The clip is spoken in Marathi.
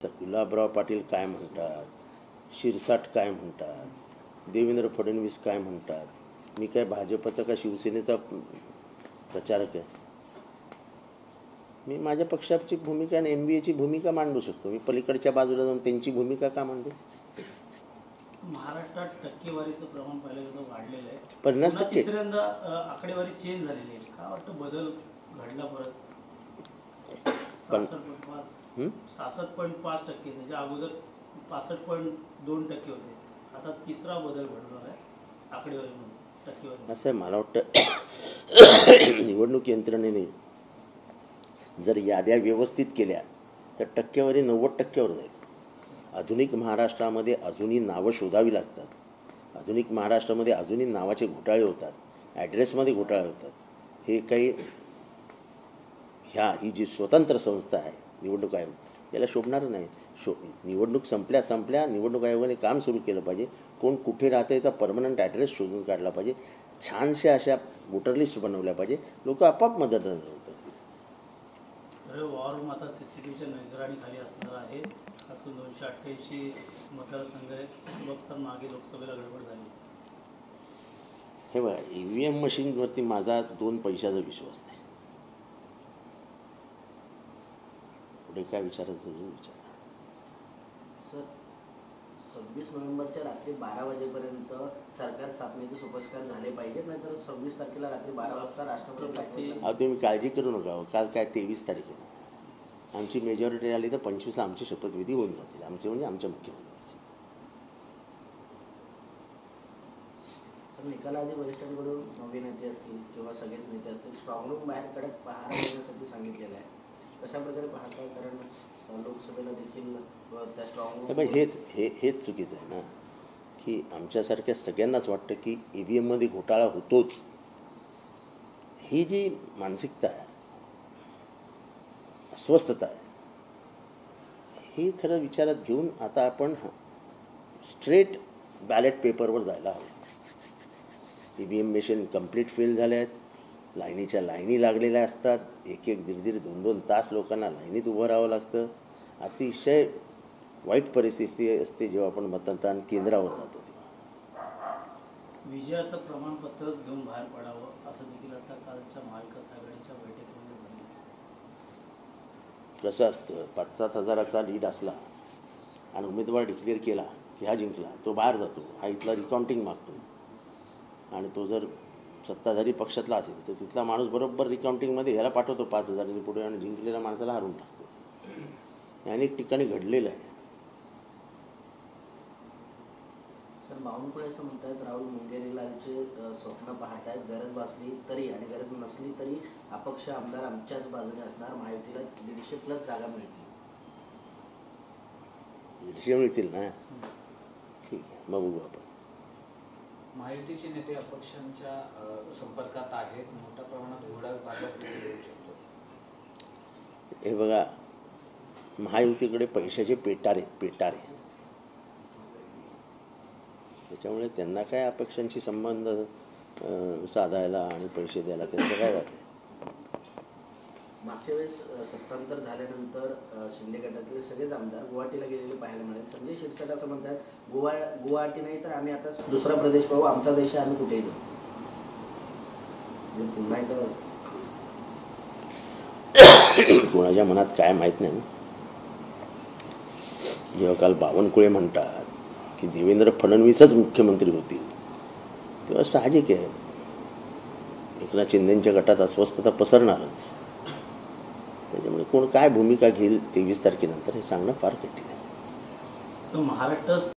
तर गुलाबराव पाटील काय म्हणतात, शिरसाट काय म्हणतात, देवेंद्र फडणवीस काय म्हणतात, मी काय भाजपचा का शिवसेनेचा प्रचारक आहे? मी माझ्या पक्षाची भूमिका आणि NBAची भूमिका मांडू शकतो. मी पलीकडच्या बाजूला जाऊन त्यांची भूमिका का मांडू? महाराष्ट्रात टक्केवारीचं प्रमाण पहिल्यांदा वाढलेलं आहे. 50%. तिसऱ्यांदा आकडेवारी चेंज झालेली आहे. का वाटतं बदल घडला परत? 66.5% त्याच्या अगोदर 65.2% होते. आता तिसरा बदल घडला आहे आकडेवारीमध्ये टक्केवारी. असं मला वाटतं निवडणूक यंत्रणेने जर याद्या व्यवस्थित केल्या तर टक्केवारी 90%वर जाईल. आधुनिक महाराष्ट्रामध्ये अजूनही नावं शोधावी लागतात. आधुनिक महाराष्ट्रामध्ये अजूनही नावाचे घोटाळे होतात, ॲड्रेसमध्ये घोटाळे होतात. हे काही ही जी स्वतंत्र संस्था आहे निवडणूक आयोग याला शोभणारं नाही. निवडणूक संपल्या निवडणूक आयोगाने काम सुरू केलं पाहिजे. कोण कुठे राहतं याचा परमनंट ॲड्रेस शोधून काढला पाहिजे. छानशा अशा वोटर लिस्ट बनवल्या पाहिजे. लोक आपाप मदत होतात. वॉर रूम आता CCTVच्या निगराणीखाली असणार आहे. असून 288 मतदारसंघ बघता मागे लोकसभेला गडबड झाली. हे बघा, EVM मशीनवरती माझा 2 पैशाचा विश्वास नाही. पुढे काय विचारायचं विचार. सर, 26 नोव्हेंबरच्या रात्री 12 वाजेपर्यंत सरकार स्थापनेचे सोपस्कार झाले पाहिजेत, नाहीतर 26 तारखेला रात्री 12 वाजता राष्ट्रपती. तुम्ही काळजी करू नका. काल काय 23 तारीख आहे. आमची मेजॉरिटी आली तर 25ला आमची शपथविधी होऊन जातील. आमचे म्हणजे आमच्या मुख्यमंत्र्यांचे. सर, निकालाआधी वरिष्ठांकडून नवे नेते असतील किंवा सगळेच नेते असतील स्ट्रॉंग रूम बाहेर कडक पहारा देण्यासाठी सांगितलेलं आहे. कशा प्रकारे पाहता? कारण लोकसभेला देखील त्या स्ट्रॉंग रूम हेच चुकीचं आहे ना, की आमच्यासारख्या सगळ्यांनाच वाटतं की EVMमध्ये घोटाळा होतोच. ही जी मानसिकता आहे, अस्वस्थता आहे, ही खरं विचारात घेऊन आता आपण स्ट्रेट बॅलेट पेपरवर जायला हवं. EVM मशीन कंप्लीट फेल झाल्या आहेत. लाईनीच्या लाईनी लागलेल्या असतात. 1-1, 1.5, 2-2 तास लोकांना लाईनीत उभं राहावं लागतं. अतिशय वाईट परिस्थिती असते जेव्हा आपण मतदान केंद्रावर जातो. विजयाचं प्रमाणपत्रच घेऊन बाहेर पडावं असं देखील आता कालच्या महाविकास आघाडीच्या बैठकीमध्ये झालं. कसं असतं, 5-7 हजाराचा लीड असला आणि उमेदवार डिक्लेअर केला की हा जिंकला, तो बाहेर जातो, हा इथला रिकाउंटिंग मागतो. आणि तो जर सत्ताधारी पक्षातला असेल तर तिथला माणूस बरोबर रिकाउंटिंगमध्ये ह्याला पाठवतो 5,000 पुढे आणि जिंकलेल्या माणसाला हरून टाकतो. अनेक ठिकाणी घडलेलं आहे. सर, बावनकुळे असं म्हणतात राहुल मुंगेरीलालचे स्वप्न पाहतायत. गरज भासली तरी आणि गरज नसली तरी अपक्ष आमदार आमच्याच बाजूने असणार. महायुतीला 150+ जागा मिळतील. 150 मिळतील ना? ठीक आहे, मग बघू आपण. महायुतीचे नेते अपक्षांच्या संपर्कात आहेत. मोठ्या प्रमाणात घोडा बाजार येऊ शकतो. हे बघा, महायुतीकडे पैशाचे पेटारे. त्याच्यामुळे त्यांना काय अपक्षांशी संबंध साधायला आणि पैसे द्यायला त्यांचं काय राहते. मागच्या वेळेस सत्तांतर झाल्यानंतर शिंदे गटातले सगळेच आमदार गुवाहाटीला गेलेले पाहायला मिळाले. संजय शिरसाट असं म्हणतात, गुवाहाटी नाही तर आम्ही आता दुसरा प्रदेश पाहू, आमचा देश आम्ही कुठेही जाऊ. पुन्हा एकदा कोणाच्या मनात काय माहीत नाही. जेव्हा काल बावनकुळे म्हणतात की देवेंद्र फडणवीसच मुख्यमंत्री होतील, तेव्हा साहजिक आहे एकनाथ शिंदेच्या गटात अस्वस्थता पसरणारच. त्याच्यामुळे कोण काय भूमिका घेईल 23 तारखेनंतर हे सांगणं फार कठीण आहे. महाराष्ट्र